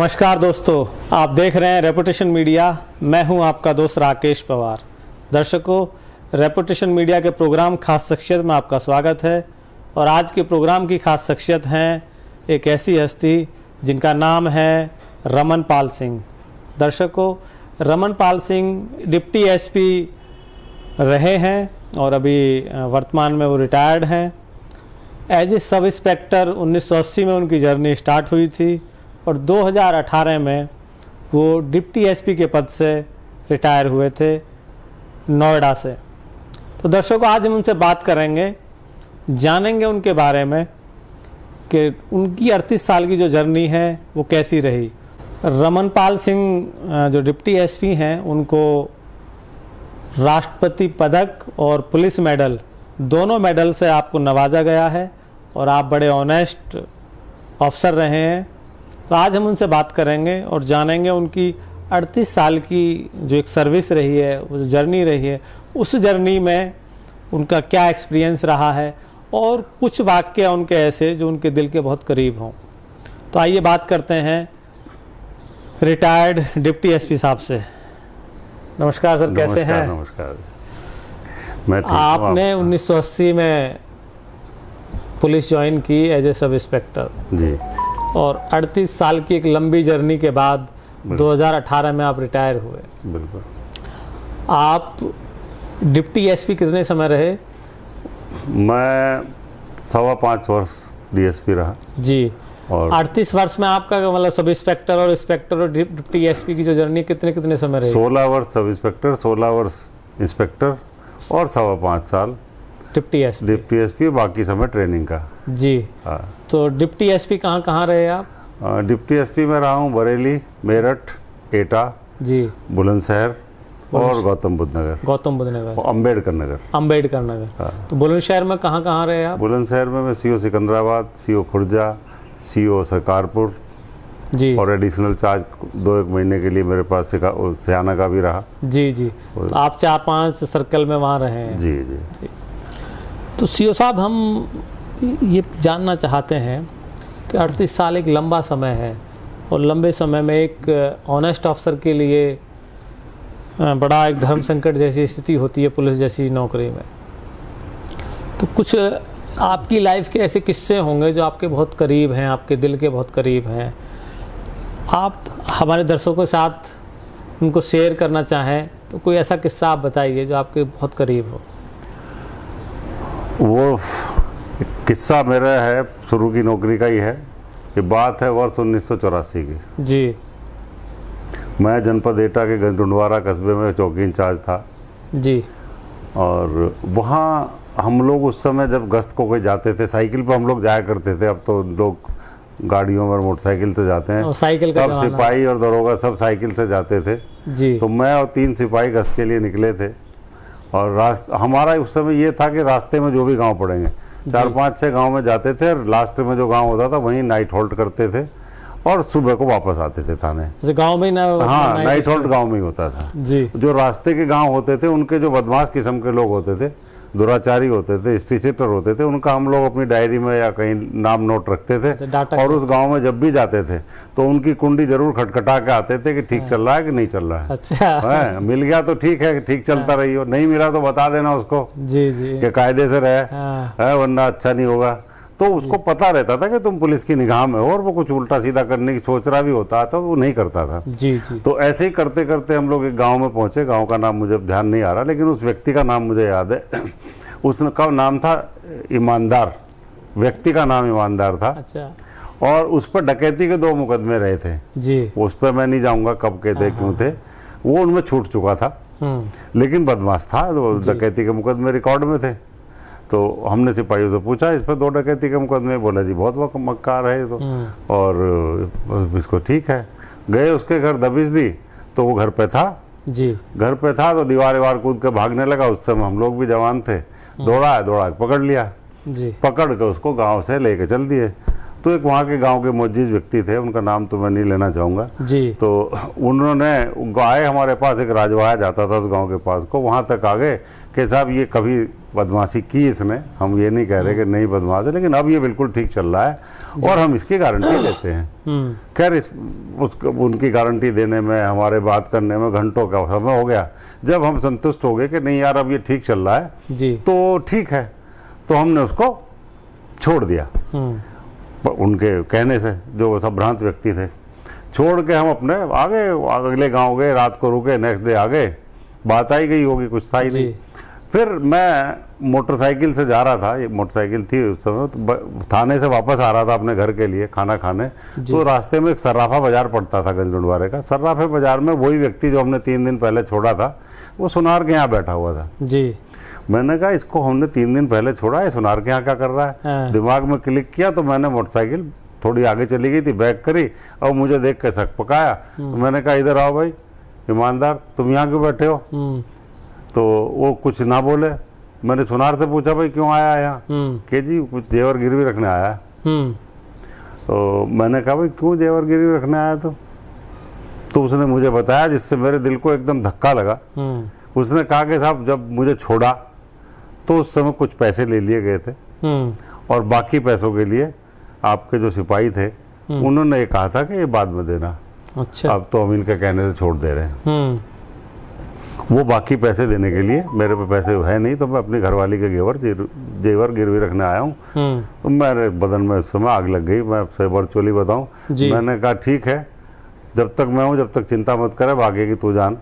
नमस्कार दोस्तों, आप देख रहे हैं रेपुटेशन मीडिया। मैं हूं आपका दोस्त राकेश पवार। दर्शकों, रेपुटेशन मीडिया के प्रोग्राम खास शख्सियत में आपका स्वागत है। और आज के प्रोग्राम की खास शख्सियत हैं एक ऐसी हस्ती जिनका नाम है रमन पाल सिंह। दर्शकों, रमन पाल सिंह डिप्टी एसपी रहे हैं और अभी वर्तमान में वो रिटायर्ड हैं। एज ए सब इंस्पेक्टर 1980 में उनकी जर्नी स्टार्ट हुई थी और 2018 में वो डिप्टी एसपी के पद से रिटायर हुए थे नोएडा से। तो दर्शकों, आज हम उनसे बात करेंगे, जानेंगे उनके बारे में कि उनकी 38 साल की जो जर्नी है वो कैसी रही। रमन पाल सिंह जो डिप्टी एसपी हैं, उनको राष्ट्रपति पदक और पुलिस मेडल, दोनों मेडल से आपको नवाजा गया है और आप बड़े ऑनेस्ट ऑफिसर रहे हैं। तो आज हम उनसे बात करेंगे और जानेंगे उनकी 38 साल की जो एक सर्विस रही है, वो जो जर्नी रही है, उस जर्नी में उनका क्या एक्सपीरियंस रहा है और कुछ वाक्य उनके ऐसे जो उनके दिल के बहुत करीब हों। तो आइए बात करते हैं रिटायर्ड डिप्टी एसपी साहब से। नमस्कार सर, कैसे हैं? नमस्कार, मैं ठीक हूं। आपने 1980 में पुलिस ज्वाइन की एज ए सब इंस्पेक्टर जी, और 38 साल की एक लंबी जर्नी के बाद 2018 में आप रिटायर हुए। बिल्कुल। आप डिप्टी एसपी कितने समय रहे? मैं 5.25 वर्ष डीएसपी रहा जी। और 38 वर्ष में आपका मतलब सब इंस्पेक्टर और इंस्पेक्टर और डिप्टी एसपी की जो जर्नी कितने समय रही? 16 वर्ष सब इंस्पेक्टर, 16 वर्ष इंस्पेक्टर और 5.25 साल डिप्टी एसपी, बाकी समय ट्रेनिंग का। जी। हाँ। तो डिप्टी एसपी कहाँ रहे आप? डिप्टी एसपी में रहा हूँ बरेली, मेरठ, एटा जी, बुलंदशहर और गौतम बुद्ध नगर और अम्बेडकर नगर। हाँ। तो बुलंदशहर में कहाँ रहे आप? बुलंदशहर में मैं CO Sikandrabad, CO Khurja, CO Sarkarpur जी, और एडिशनल चार्ज 2-1 महीने के लिए मेरे पास सियाना का भी रहा। जी। तो आप 4-5 सर्कल में वहाँ रहे हैं। जी। तो सीओ साहब, हम ये जानना चाहते हैं कि 38 साल एक लंबा समय है और लंबे समय में एक ऑनेस्ट ऑफिसर के लिए बड़ा एक धर्म संकट जैसी स्थिति होती है पुलिस जैसी नौकरी में। तो कुछ आपकी लाइफ के ऐसे किस्से होंगे जो आपके बहुत करीब हैं, आपके दिल के बहुत करीब हैं, आप हमारे दर्शकों के साथ उनको शेयर करना चाहें तो कोई ऐसा किस्सा आप बताइए जो आपके बहुत करीब हो। वो किस्सा मेरा है, शुरू की नौकरी का ही है। ये बात है वर्ष 1984 की। जी। मैं जनपद एटा के गंजुंडवारा कस्बे में चौकी इंचार्ज था। जी। और वहाँ हम लोग उस समय जब गश्त को कोई जाते थे, साइकिल पर हम लोग जाया करते थे। अब तो लोग गाड़ियों में मोटरसाइकिल से जाते हैं, साइकिल का तब सिपाही और दरोगा सब साइकिल से जाते थे। जी। तो मैं और 3 सिपाही गश्त के लिए निकले थे और हमारा उस समय ये था कि रास्ते में जो भी गांव पड़ेंगे, 4-5-6 गांव में जाते थे और लास्ट में जो गांव होता था वहीं नाइट होल्ड करते थे और सुबह को वापस आते थे थाने। गांव में ना? हाँ, नाइट होल्ड गांव में ही होता था। जी। जो रास्ते के गांव होते थे, उनके जो बदमाश किस्म के लोग होते थे, दुराचारी होते थे, स्ट्रीचेटर होते थे, उनका हम लोग अपनी डायरी में या कहीं नाम नोट रखते थे। और उस गांव में जब भी जाते थे तो उनकी कुंडी जरूर खटखटा के आते थे कि ठीक चल रहा है कि नहीं चल रहा है। अच्छा। मिल गया तो ठीक है, ठीक चलता रही हो, नहीं मिला तो बता देना उसको। जी। कि कायदे से रहे, वरना अच्छा नहीं होगा। तो उसको पता रहता था कि तुम पुलिस की निगाह में हो और वो कुछ उल्टा सीधा करने की सोच रहा भी होता था, वो नहीं करता था। जी। तो ऐसे ही करते करते हम लोग एक गांव में पहुंचे। गांव का नाम मुझे ध्यान नहीं आ रहा, लेकिन उस व्यक्ति का नाम मुझे याद है। उसका नाम था ईमानदार, व्यक्ति का नाम ईमानदार था। अच्छा। और उस पर डकैती के 2 मुकदमे रहे थे। जी। उस पर मैं नहीं जाऊंगा कब के थे, क्यों थे, वो उनमें छूट चुका था, लेकिन बदमाश था। तो डकैती के मुकदमे रिकॉर्ड में थे। तो हमने सिपाहियों से पूछा, इस पर 2 डकैती के मुकदमे। बोला जी बहुत मक्कार है तो, और इसको ठीक है। गए उसके घर, दबिश दी तो वो घर पे था। जी। घर पे था तो दीवार कूद के भागने लगा। उस समय हम लोग भी जवान थे। दौड़ा पकड़ लिया। जी। पकड़ के उसको गांव से लेके चल दिए। तो एक वहाँ के गांव के मोजीज व्यक्ति थे, उनका नाम तो मैं नहीं लेना चाहूँगा जी। तो उन्होंने आए हमारे पास, एक राजवाया जाता था उस गांव के पास को, वहाँ तक आ गए कि साहब ये कभी बदमाशी की इसने, हम ये नहीं कह रहे कि नहीं बदमाश है, लेकिन अब ये बिल्कुल ठीक चल रहा है और हम इसकी गारंटी देते हैं। खैर उनकी गारंटी देने में, हमारे बात करने में घंटों का समय हो गया। जब हम संतुष्ट हो गए कि नहीं यार अब ये ठीक चल रहा है जी, तो ठीक है, तो हमने उसको छोड़ दिया। उनके कहने से, जो सब भ्रांत व्यक्ति थे, छोड़ के हम अपने आगे अगले गांव गए, रात को रुके, नेक्स्ट डे आ गए। बात आई गई होगी, कुछ था ही नहीं। फिर मैं मोटरसाइकिल से जा रहा था, ये मोटरसाइकिल थी उस समय, तो थाने से वापस आ रहा था अपने घर के लिए खाना खाने। तो रास्ते में एक सर्राफा बाजार पड़ता था गंजगुंडवारे का। सर्राफे बाजार में वही व्यक्ति जो हमने 3 दिन पहले छोड़ा था, वो सुनार के यहाँ बैठा हुआ था जी। मैंने कहा इसको हमने 3 दिन पहले छोड़ा है, सुनार के यहाँ क्या कर रहा है? हाँ। दिमाग में क्लिक किया तो मैंने मोटरसाइकिल थोड़ी आगे चली गई थी, बैक करी और मुझे देख के शक पकाया। तो मैंने कहा इधर आओ भाई ईमानदार, तुम यहाँ क्यों बैठे हो? तो वो कुछ ना बोले। मैंने सुनार से पूछा भाई क्यों आया यहाँ? कि जी कुछ जेवर गिरवी रखने आया है। तो मैंने कहा भाई क्यों जेवर गिरवी रखने आया? तो उसने मुझे बताया, जिससे मेरे दिल को एकदम धक्का लगा। उसने कहा कि साहब जब मुझे छोड़ा तो उस समय कुछ पैसे ले लिए गए थे और बाकी पैसों के लिए आपके जो सिपाही थे उन्होंने ये कहा था कि ये बाद में देना। अच्छा। अब तो हम इनके कहने से छोड़ दे रहे हैं। वो बाकी पैसे देने के लिए, मेरे पे पैसे है नहीं, तो मैं अपनी घरवाली के जेवर गिरवी रखने आया हूँ। तो मेरे बदन में उस समय आग लग गई। मैं आपसे वर्चुअली बताऊँ, मैंने कहा ठीक है, जब तक मैं हूँ जब तक चिंता मत करे, आगे की तू जान,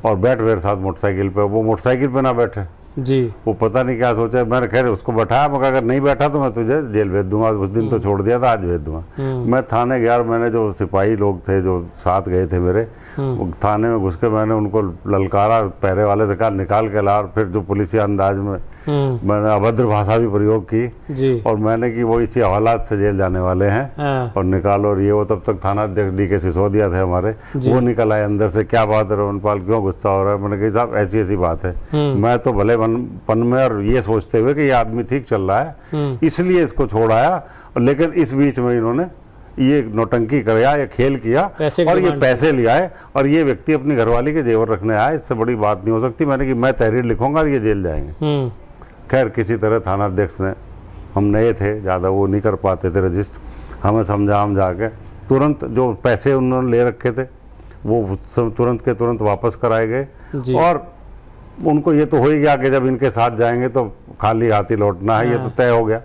और बैठ मेरे साथ मोटरसाइकिल पे। वो मोटरसाइकिल पे ना बैठे जी, वो पता नहीं क्या सोचा। मैंने खैर उसको बैठाया, मगर अगर नहीं बैठा तो मैं तुझे जेल भेज दूंगा। उस दिन तो छोड़ दिया था, आज भेज दूंगा। मैं थाने गया और मैंने जो सिपाही लोग थे जो साथ गए थे मेरे, वो थाने में घुस के मैंने उनको ललकारा, पहरे वाले से कहा निकाल के ला, और फिर जो पुलिसिया अंदाज में मैंने अभद्र भाषा भी प्रयोग की जी। और मैंने कि वो इसी हवालात से जेल जाने वाले हैं और निकालो। और ये वो तब तक थाना अध्यक्ष डी के सिसोदिया थे हमारे, वो निकल आए अंदर से, क्या बात है रोहनपाल, क्यों गुस्सा हो रहा है? मैंने कहा साहब ऐसी ऐसी बात है, मैं तो भले पन में और ये सोचते हुए कि ये आदमी ठीक चल रहा है इसलिए इसको छोड़ाया, लेकिन इस बीच में इन्होंने ये नौटंकी कराया, ये खेल किया और ये पैसे लिया है, और ये व्यक्ति अपनी घरवाली के जेवर रखने आया। इससे बड़ी बात नहीं हो सकती। मैंने कि मैं तहरीर लिखूंगा और ये जेल जाएंगे। खैर किसी तरह थाना अध्यक्ष ने, हम नए थे, ज़्यादा वो नहीं कर पाते थे रजिस्टर, हमें समझा हम जाके तुरंत जो पैसे उन्होंने ले रखे थे वो तुरंत के तुरंत वापस कराए गए। और उनको ये तो हो ही गया कि जब इनके साथ जाएंगे तो खाली हाथ ही लौटना है, ये तो तय हो गया।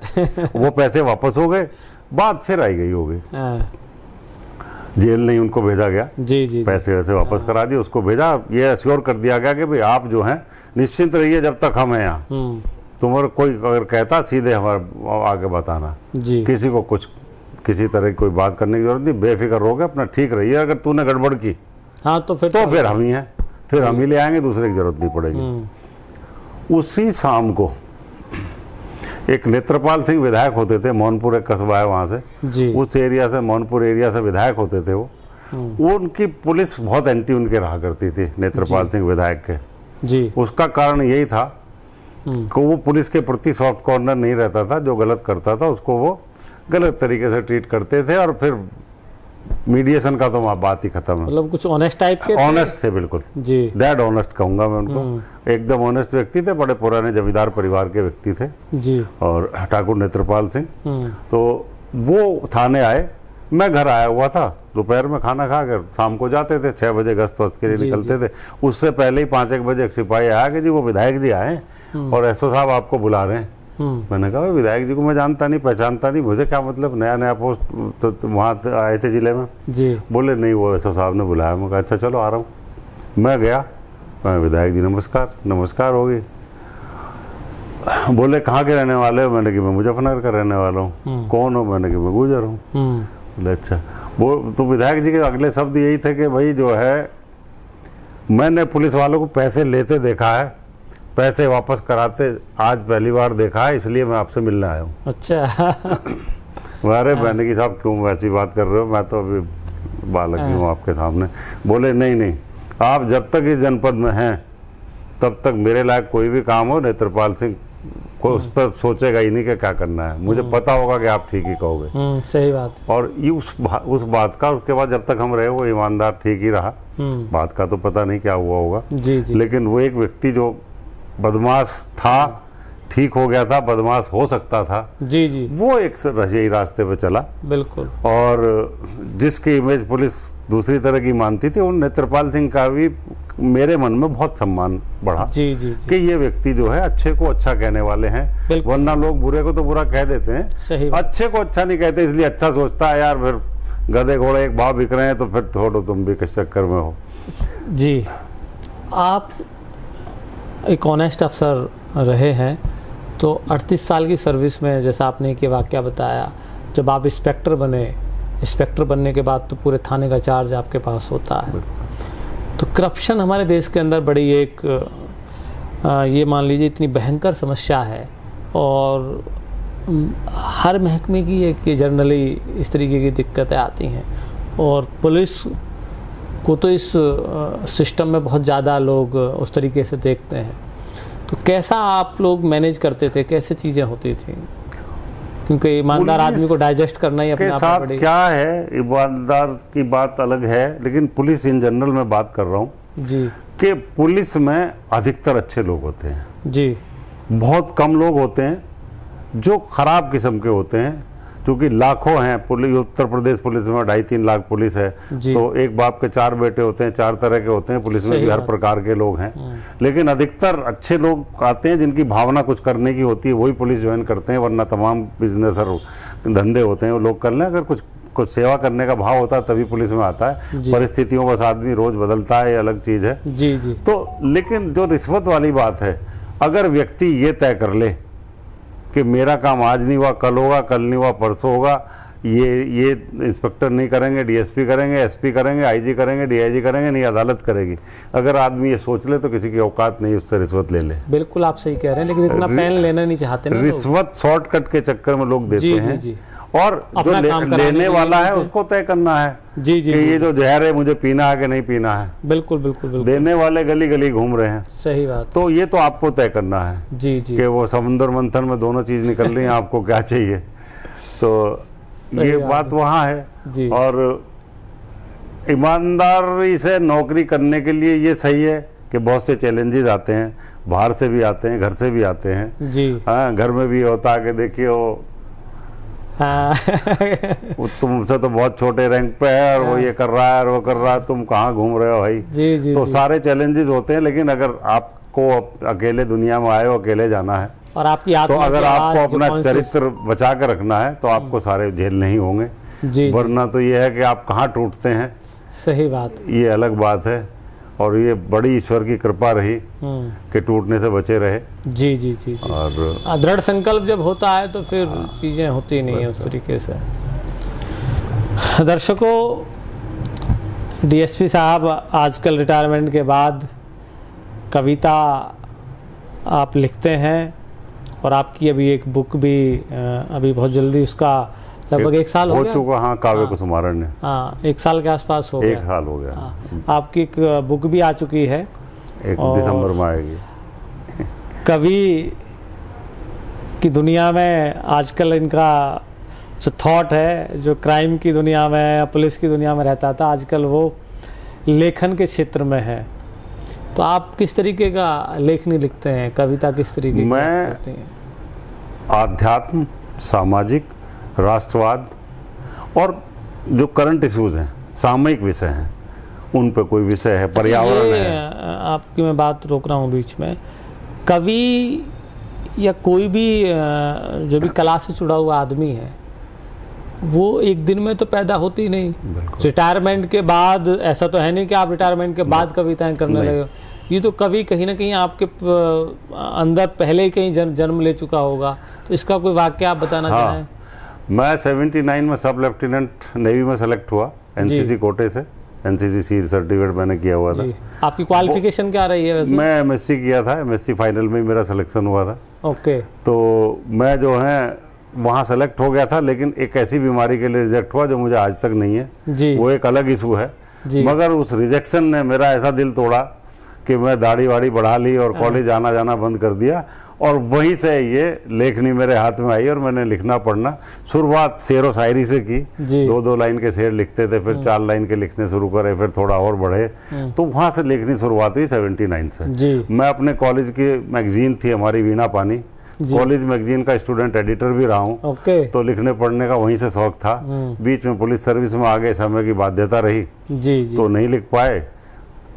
वो पैसे वापस हो गए, बात फिर आई गई हो गई। जेल नहीं उनको भेजा गया, जी, पैसे वैसे वापस करा दिए, उसको भेजा। ये अश्योर कर दिया गया कि भाई आप जो हैं निश्चिंत रहिए जब तक हम हैं यहाँ। तुम्हारा कोई अगर कहता सीधे हमारे आगे बताना, किसी को कुछ किसी तरह की कोई बात करने की जरूरत नहीं, बेफिक्र हो गए, अपना ठीक रहिए। अगर तूने गड़बड़ की तो फिर हम ही हैं, फिर हम ही ले आएंगे, दूसरे की जरूरत नहीं पड़ेगी। उसी शाम को एक नेत्रपाल सिंह विधायक होते थे, मोहनपुर एक कस्बा है वहाँ से, उस एरिया से, मोहनपुर एरिया से विधायक होते थे वो उनकी पुलिस बहुत एंटी उनके रहा करती थी, नेत्रपाल सिंह विधायक के। उसका कारण यही था कि वो पुलिस के प्रति सॉफ्ट कॉर्नर नहीं रहता था। जो गलत करता था उसको वो गलत तरीके से ट्रीट करते थे, और फिर मीडिएशन का तो वहाँ बात ही खत्म है। मतलब कुछ ऑनेस्ट टाइप के ऑनेस्ट थे बिल्कुल जी, डेड ऑनेस्ट कहूँगा मैं उनको। एकदम ऑनेस्ट व्यक्ति थे, बड़े पुराने जमींदार परिवार के व्यक्ति थे जी। और ठाकुर नेत्रपाल सिंह। तो वो थाने आए, मैं घर आया हुआ था, दोपहर में खाना खा कर शाम को जाते थे, 6 बजे गश्त वस्त के लिए निकलते थे। उससे पहले ही 5-1 बजे एक सिपाही आया कि जी वो विधायक जी आए और एसओ साहब आपको बुला रहे हैं। मैंने कहा विधायक जी को मैं जानता नहीं, पहचानता नहीं, मुझे क्या मतलब, नया नया पोस्ट तो वहाँ आए थे जिले में जी। बोले नहीं वो एसओ साहब ने बुलाया। मैं कहा अच्छा चलो आ रहा हूँ। मैं गया, मैं विधायक जी नमस्कार, नमस्कार होगी। बोले कहाँ के रहने वाले हो? मैंने कि मैं मुजफ्फरनगर का रहने वाला हूँ। कौन हो? मैंने कि मैं गुजर हूँ। बोले अच्छा। वो तो विधायक जी के अगले शब्द यही थे कि भाई जो है मैंने पुलिस वालों को पैसे लेते देखा है, पैसे वापस कराते आज पहली बार देखा है, इसलिए मैं आपसे मिलने आया हूँ। अच्छा। अरे मैंने कि साहब क्यों वैसी बात कर रहे हो, मैं तो अभी बालक ही हूँ आपके सामने। बोले नहीं नहीं, आप जब तक इस जनपद में हैं तब तक मेरे लायक कोई भी काम हो नेत्रपाल सिंह को उस पर सोचेगा ही नहीं कि क्या करना है। मुझे पता होगा कि आप ठीक ही कहोगे। सही बात। और ये उस बात का उसके बाद जब तक हम रहे वो ईमानदार ठीक ही रहा। बात का तो पता नहीं क्या हुआ होगा जी। लेकिन वो एक व्यक्ति जो बदमाश था, ठीक हो गया था, बदमाश हो सकता था, जी जी वो एक यही रास्ते पे चला। बिल्कुल। और जिसकी इमेज पुलिस दूसरी तरह की मानती थी, उन नेत्रपाल सिंह का भी मेरे मन में बहुत सम्मान बढ़ा जी जी जी कि ये व्यक्ति जो है अच्छे को अच्छा कहने वाले हैं। बिल्कुल। वरना लोग बुरे को तो बुरा कह देते हैं, सही बात। अच्छे को अच्छा नहीं कहते, इसलिए अच्छा सोचता है यार फिर गधे घोड़े एक भाव बिक रहे हैं तो फिर छोड़ो, तुम भी किस चक्कर में हो। जी, आप एक ऑनेस्ट अफसर रहे हैं, तो 38 साल की सर्विस में जैसा आपने एक वाकया बताया, जब आप इंस्पेक्टर बने, इंस्पेक्टर बनने के बाद तो पूरे थाने का चार्ज आपके पास होता है। तो करप्शन हमारे देश के अंदर बड़ी एक ये मान लीजिए इतनी भयंकर समस्या है, और हर महकमे की एक जनरली इस तरीके की दिक्कतें आती हैं, और पुलिस को तो इस सिस्टम में बहुत ज़्यादा लोग उस तरीके से देखते हैं। तो कैसा आप लोग मैनेज करते थे, कैसे चीज़ें होती थी? क्योंकि ईमानदार आदमी को डाइजेस्ट करना ही अपने आप में बड़ी क्या है, ईमानदार की बात अलग है, लेकिन पुलिस इन जनरल में बात कर रहा हूँ जी, कि पुलिस में अधिकतर अच्छे लोग होते हैं जी, बहुत कम लोग होते हैं जो खराब किस्म के होते हैं, क्योंकि लाखों हैं पुलिस। उत्तर प्रदेश पुलिस में 2.5-3 लाख पुलिस है, तो एक बाप के 4 बेटे होते हैं, 4 तरह के होते हैं पुलिस में भी, हर प्रकार के लोग हैं। लेकिन अधिकतर अच्छे लोग आते हैं जिनकी भावना कुछ करने की होती है, वही पुलिस ज्वाइन करते हैं, वरना तमाम बिजनेस और धंधे होते हैं वो लोग कर लें। अगर कुछ सेवा करने का भाव होता है तभी पुलिस में आता है। परिस्थितियों बस आदमी रोज बदलता है, ये अलग चीज़ है। जी जी। तो लेकिन जो रिश्वत वाली बात है, अगर व्यक्ति ये तय कर ले कि मेरा काम आज नहीं हुआ कल होगा, कल नहीं हुआ परसों होगा, ये इंस्पेक्टर नहीं करेंगे, डीएसपी करेंगे, एसपी करेंगे, आईजी करेंगे, डीआईजी करेंगे, नहीं अदालत करेगी, अगर आदमी ये सोच ले तो किसी की औकात नहीं उससे रिश्वत ले ले। बिल्कुल आप सही कह रहे हैं, लेकिन इतना पेन लेना नहीं चाहते ना लोग। रिश्वत शॉर्टकट के चक्कर में लोग देते हैं। जी, और जो लेने वाला है उसको तय करना है जी जी कि ये जो जहर है मुझे पीना है कि नहीं पीना है। बिल्कुल बिल्कुल बिल्कुल। देने वाले गली गली घूम रहे हैं। सही बात। तो ये तो आपको तय करना है जी जी कि वो समुद्र मंथन में दोनों चीज निकल रही हैं, आपको क्या चाहिए। तो ये बात वहाँ है। जी। और ईमानदारी से नौकरी करने के लिए ये सही है कि बहुत से चैलेंजेस आते हैं, बाहर से भी आते हैं, घर से भी आते हैं जी। हाँ, घर में भी होता है कि देखिए वो वो तुमसे तो बहुत छोटे रैंक पे है और वो ये कर रहा है और वो कर रहा है, तुम कहाँ घूम रहे हो भाई। जी जी तो जी। सारे चैलेंजेस होते हैं, लेकिन अगर आपको अकेले दुनिया में आए हो, अकेले जाना है, और आपकी तो आत्मा अगर की आपको आवाज़ जो अपना conscious- चरित्र बचा कर रखना है तो आपको सारे झेलने ही होंगे। जी वरना तो ये है कि आप कहाँ टूटते हैं, सही बात। ये अलग बात है। और ये बड़ी ईश्वर की कृपा रही कि टूटने से बचे रहे। जी जी जी जी। और दृढ़ संकल्प जब होता है तो फिर चीज़ें होती नहीं है उस तरीके से। दर्शकों, डीएसपी साहब आजकल रिटायरमेंट के बाद कविता आप लिखते हैं, और आपकी अभी एक बुक भी अभी बहुत जल्दी, उसका लगभग 1 साल हो गया चुका। हाँ, काव्य कुसुमारण ने। हाँ, 1 साल के आसपास हो गया। 1 साल हो गया। हाँ, आपकी एक बुक भी आ चुकी है, 1 दिसंबर में आएगी। कवि की दुनिया में आजकल इनका जो थॉट है, जो क्राइम की दुनिया में या पुलिस की दुनिया में रहता था, आजकल वो लेखन के क्षेत्र में है। तो आप किस तरीके का लेखनी लिखते हैं, कविता किस तरीके की करते हैं? आध्यात्म, सामाजिक, राष्ट्रवाद और जो करंट इश्यूज हैं, सामयिक विषय हैं, उन पे कोई विषय है, पर्यावरण है। आपकी मैं बात रोक रहा हूँ बीच में। कवि या कोई भी जो भी कला से जुड़ा हुआ आदमी है, वो एक दिन में तो पैदा होती नहीं। रिटायरमेंट के बाद ऐसा तो है नहीं कि आप रिटायरमेंट के बाद कविताएं करने लगे हो। ये तो कवि कहीं ना कहीं आपके अंदर पहले ही कहीं जन्म ले चुका होगा। तो इसका कोई वाक्य आप बताना चाहें? मैं 79 में सब लेफ्टिनेंट नेवी में सेलेक्ट हुआ, एनसीसी कोटे से। एनसीसी सी सर्टिफिकेट मैंने किया हुआ था। आपकी क्वालिफिकेशन क्या रही है वैसे? मैं एमएससी किया था, एमएससी फाइनल में मेरा सिलेक्शन हुआ था। ओके। तो मैं जो है वहाँ सेलेक्ट हो गया था, लेकिन एक ऐसी बीमारी के लिए रिजेक्ट हुआ जो मुझे आज तक नहीं है जी। वो एक अलग इशू है। मगर उस रिजेक्शन ने मेरा ऐसा दिल तोड़ा कि मैं दाढ़ी वाड़ी बढ़ा ली और कॉलेज आना जाना बंद कर दिया और वहीं से ये लेखनी मेरे हाथ में आई और मैंने लिखना पढ़ना शुरुआत शेर व शायरी से की। जी। 2-2 लाइन के शेर लिखते थे, फिर 4 लाइन के लिखने शुरू करे, फिर थोड़ा और बढ़े, तो वहाँ से लेखनी शुरुआत हुई 79 से। जी। मैं अपने कॉलेज की मैगजीन थी हमारी वीणा पानी, कॉलेज मैगजीन का स्टूडेंट एडिटर भी रहा हूँ। ओके। तो लिखने पढ़ने का वहीं से शौक था। बीच में पुलिस सर्विस में आ गए, समय की बाध्यता रही जी जी तो नहीं लिख पाए।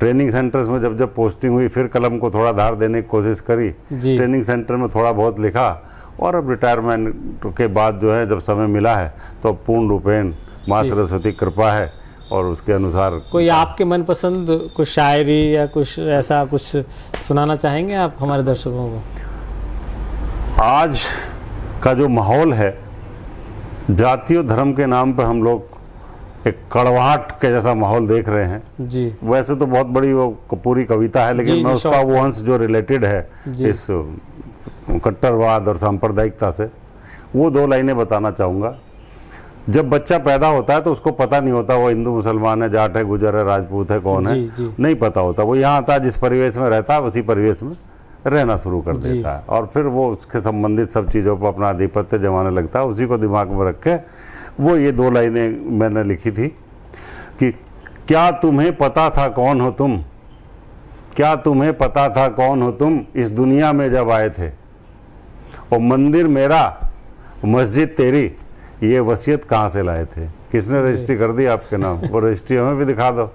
ट्रेनिंग सेंटर्स में जब पोस्टिंग हुई फिर कलम को थोड़ा धार देने की कोशिश करी। जी। ट्रेनिंग सेंटर में थोड़ा बहुत लिखा और अब रिटायरमेंट के बाद जो है जब समय मिला है तो अब पूर्ण रूपेण माँ सरस्वती कृपा है और उसके अनुसार। कोई आपके मनपसंद कुछ शायरी या कुछ ऐसा कुछ सुनाना चाहेंगे आप हमारे दर्शकों को? आज का जो माहौल है, जाति और धर्म के नाम पर हम लोग एक कड़वाहट के जैसा माहौल देख रहे हैं। जी। वैसे तो बहुत बड़ी वो पूरी कविता है, लेकिन जी, मैं जी, उसका वो अंश जो रिलेटेड है इस कट्टरवाद और सांप्रदायिकता से, वो 2 लाइनें बताना चाहूँगा। जब बच्चा पैदा होता है तो उसको पता नहीं होता वो हिंदू मुसलमान है, जाट है, गुजर है, राजपूत है, कौन है, जी, जी। नहीं पता होता। वो यहाँ आता है, जिस परिवेश में रहता है उसी परिवेश में रहना शुरू कर जी। देता है और फिर वो उसके संबंधित सब चीज़ों पर अपना आधिपत्य जमाने लगता है। उसी को दिमाग में रख के वो ये 2 लाइनें मैंने लिखी थी कि क्या तुम्हें पता था कौन हो तुम, क्या तुम्हें पता था कौन हो तुम इस दुनिया में जब आए थे, और मंदिर मेरा मस्जिद तेरी ये वसीयत कहाँ से लाए थे। किसने रजिस्ट्री कर दी आपके नाम? वो रजिस्ट्री हमें भी दिखा दो,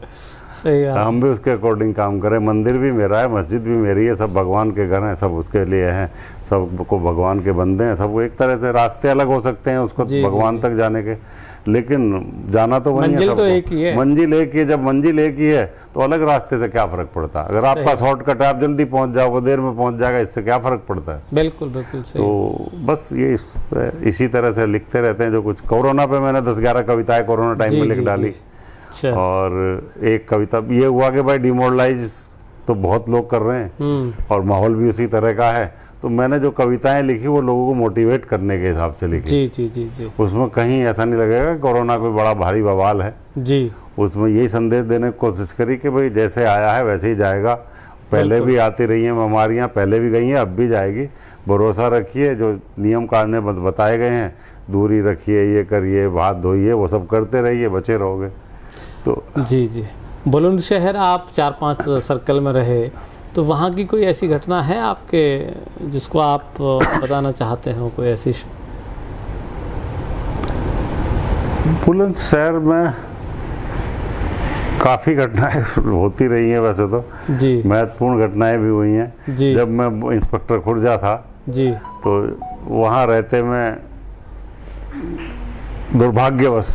सही है। हम भी उसके अकॉर्डिंग काम करें। मंदिर भी मेरा है, मस्जिद भी मेरी है, सब भगवान के घर हैं, सब उसके लिए हैं, सबको भगवान के बंदे हैं। सब एक तरह से रास्ते अलग हो सकते हैं उसको जी, भगवान तक जाने के, लेकिन जाना तो वही है। मंजिल तो सबको एक ही है। मंजिल एक ही है। जब मंजिल एक ही है तो अलग रास्ते से क्या फर्क पड़ता है? अगर आपका शॉर्टकट है, आप जल्दी पहुंच जाओ, वो देर में पहुंच जाएगा, इससे क्या फर्क पड़ता है? बिल्कुल बिल्कुल सही। तो बस ये इसी तरह से लिखते रहते हैं। जो कुछ कोरोना पे मैंने 10-11 कविताएं कोरोना टाइम में लिख डाली। अच्छा। और एक कविता ये हुआ कि भाई डिमोरलाइज तो बहुत लोग कर रहे हैं और माहौल भी उसी तरह का है, तो मैंने जो कविताएं लिखी वो लोगों को मोटिवेट करने के हिसाब से लिखी। जी जी जी जी। उसमें कहीं ऐसा नहीं लगेगा कि कोरोना कोई बड़ा भारी बवाल है। जी। उसमें यही संदेश देने की कोशिश करी कि भाई जैसे आया है वैसे ही जाएगा। पहले भी आती रही हैं बीमारियाँ, पहले भी गई हैं, अब भी जाएगी। भरोसा रखिए, जो नियम कानून बताए गए हैं, दूरी रखिए, ये करिए, हाथ धोइए, वो सब करते रहिए, बचे रहोगे। तो जी जी। बुलंदशहर आप 4-5 सर्कल में रहे, तो वहाँ की कोई ऐसी घटना है आपके जिसको आप बताना चाहते हो? कोई ऐसी? बुलंदशहर में काफ़ी घटनाएं होती रही हैं वैसे तो। जी। महत्वपूर्ण घटनाएं भी हुई हैं। जी। जब मैं इंस्पेक्टर खुर्जा था जी। तो वहाँ रहते मैं दुर्भाग्यवश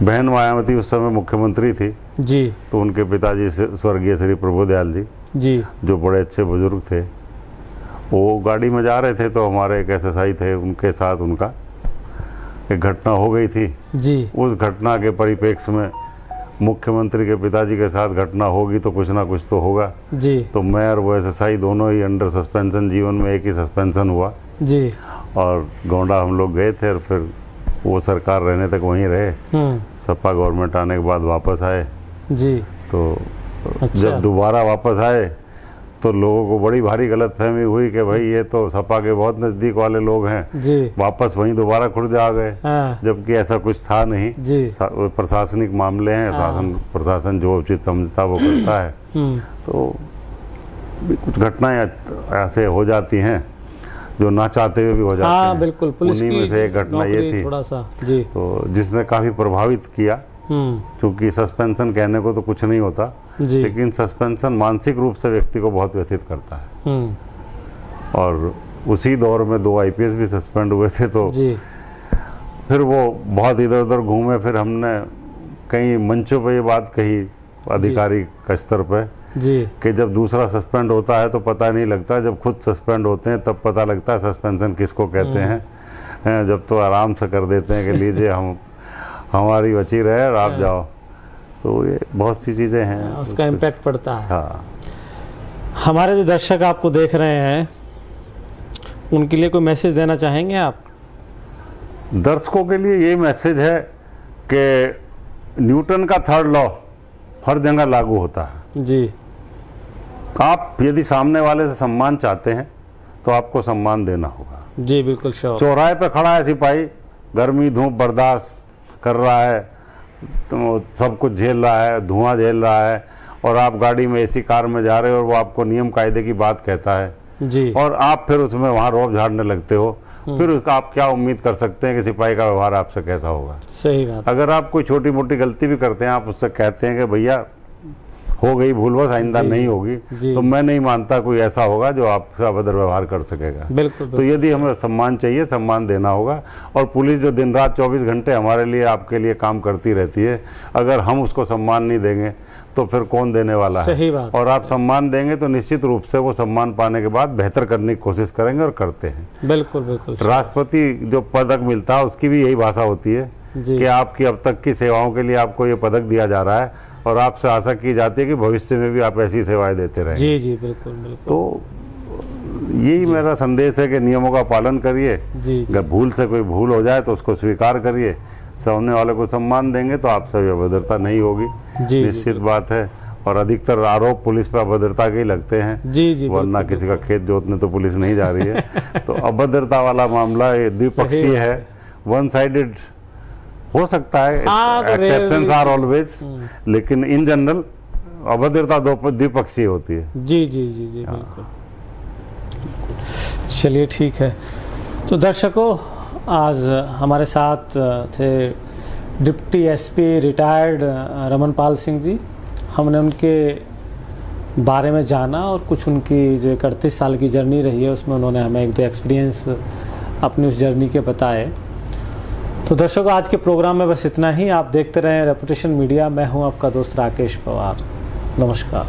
बहन मायावती उस समय मुख्यमंत्री थी। जी। तो उनके पिताजी स्वर्गीय श्री प्रभुदयाल जी, जी। जो बड़े अच्छे बुजुर्ग थे, वो गाड़ी में जा रहे थे तो हमारे एक SSI थे, उनके साथ उनका एक घटना हो गई थी। जी। उस घटना के परिप्रेक्ष्य में मुख्यमंत्री के पिताजी के साथ घटना होगी तो कुछ ना कुछ तो होगा। जी। तो मैं और वो SSI दोनों ही अंडर सस्पेंशन, जीवन में एक ही सस्पेंशन हुआ। जी। और गोंडा हम लोग गए थे और फिर वो सरकार रहने तक वहीं रहे। सपा गवर्नमेंट आने के बाद वापस आए। जी। तो अच्छा। जब दोबारा वापस आए तो लोगों को बड़ी भारी गलतफहमी हुई कि भाई ये तो सपा के बहुत नज़दीक वाले लोग हैं। जी। वापस वहीं दोबारा खुर्जा आ गए। हाँ। जबकि ऐसा कुछ था नहीं। जी। प्रशासनिक मामले हैं, प्रशासन जो उचित समझता वो करता है। तो भी कुछ घटनाएं ऐसे हो जाती हैं जो ना चाहते हुए भी हो जाती हाँ, हैं। बिल्कुल। पुलिस उन्हीं में से एक घटना ये थी थोड़ा सा। जी। तो जिसने काफ़ी प्रभावित किया। क्योंकि सस्पेंशन कहने को तो कुछ नहीं होता, जी। लेकिन सस्पेंशन मानसिक रूप से व्यक्ति को बहुत व्यथित करता है। और उसी दौर में 2 IPS भी सस्पेंड हुए थे। तो जी। फिर वो बहुत इधर उधर घूमे। फिर हमने कई मंचों पे ये बात कही आधिकारिक स्तर पे जी। कि जब दूसरा सस्पेंड होता है तो पता नहीं लगता, जब खुद सस्पेंड होते हैं तब पता लगता है सस्पेंशन किसको कहते हैं। जब तो आराम से कर देते हैं कि लीजिए हमारी बची रहे और आप जाओ। तो ये बहुत सी चीज़ें हैं, उसका इम्पैक्ट पड़ता है। हाँ। हमारे जो दर्शक आपको देख रहे हैं उनके लिए कोई मैसेज देना चाहेंगे आप? दर्शकों के लिए ये मैसेज है कि न्यूटन का 3rd लॉ हर जगह लागू होता है। जी। आप यदि सामने वाले से सम्मान चाहते हैं तो आपको सम्मान देना होगा। जी बिल्कुल श्योर। चौराहे पे खड़ा है सिपाही, गर्मी धूप बर्दाश्त कर रहा है, तो सब कुछ झेल रहा है, धुआं झेल रहा है, और आप गाड़ी में एसी कार में जा रहे हो और वो आपको नियम कायदे की बात कहता है जी, और आप फिर उसमें वहाँ रौब झाड़ने लगते हो, फिर आप क्या उम्मीद कर सकते हैं कि सिपाही का व्यवहार आपसे कैसा होगा। सही बात। अगर आप कोई छोटी मोटी गलती भी करते हैं, आप उससे कहते हैं कि भैया हो गई भूल, बस आइंदा नहीं होगी, तो मैं नहीं मानता कोई ऐसा होगा जो आपसे अभद्र व्यवहार कर सकेगा। बिल्कुल। तो यदि हमें सम्मान चाहिए, सम्मान देना होगा। और पुलिस जो दिन रात 24 घंटे हमारे लिए आपके लिए काम करती रहती है, अगर हम उसको सम्मान नहीं देंगे तो फिर कौन देने वाला है। सही बात। और आप सम्मान देंगे तो निश्चित रूप से वो सम्मान पाने के बाद बेहतर करने की कोशिश करेंगे और करते हैं। बिल्कुल बिल्कुल। राष्ट्रपति जो पदक मिलता है उसकी भी यही भाषा होती है कि आपकी अब तक की सेवाओं के लिए आपको ये पदक दिया जा रहा है और आपसे आशा की जाती है कि भविष्य में भी आप ऐसी सेवाएं देते रहेंगे। जी जी बिल्कुल बिल्कुल। तो यही मेरा संदेश है कि नियमों का पालन करिए। अगर भूल से कोई भूल हो जाए तो उसको स्वीकार करिए, सामने वाले को सम्मान देंगे तो आपसे भी अभद्रता नहीं होगी। निश्चित बात है। और अधिकतर आरोप पुलिस पर अभद्रता के ही लगते हैं। जी, वरना किसी का खेत जोतने तो पुलिस नहीं जा रही है। तो अभद्रता वाला मामला द्विपक्षीय है, वन साइडेड हो सकता है, एक्सेप्शंस आर ऑलवेज, लेकिन इन जनरल अभद्रता द्विपक्षीय होती है। जी जी जी जी बिल्कुल। चलिए ठीक है। तो दर्शकों, आज हमारे साथ थे deputy SP retired रमनपाल Singh ji. हमने उनके बारे में जाना और कुछ उनकी जो 31 साल की जर्नी रही है उसमें उन्होंने हमें एक दो एक्सपीरियंस अपनी उस जर्नी के बताए। तो दर्शकों, आज के प्रोग्राम में बस इतना ही। आप देखते रहें रेपुटेशन मीडिया। मैं हूं आपका दोस्त राकेश पवार। नमस्कार।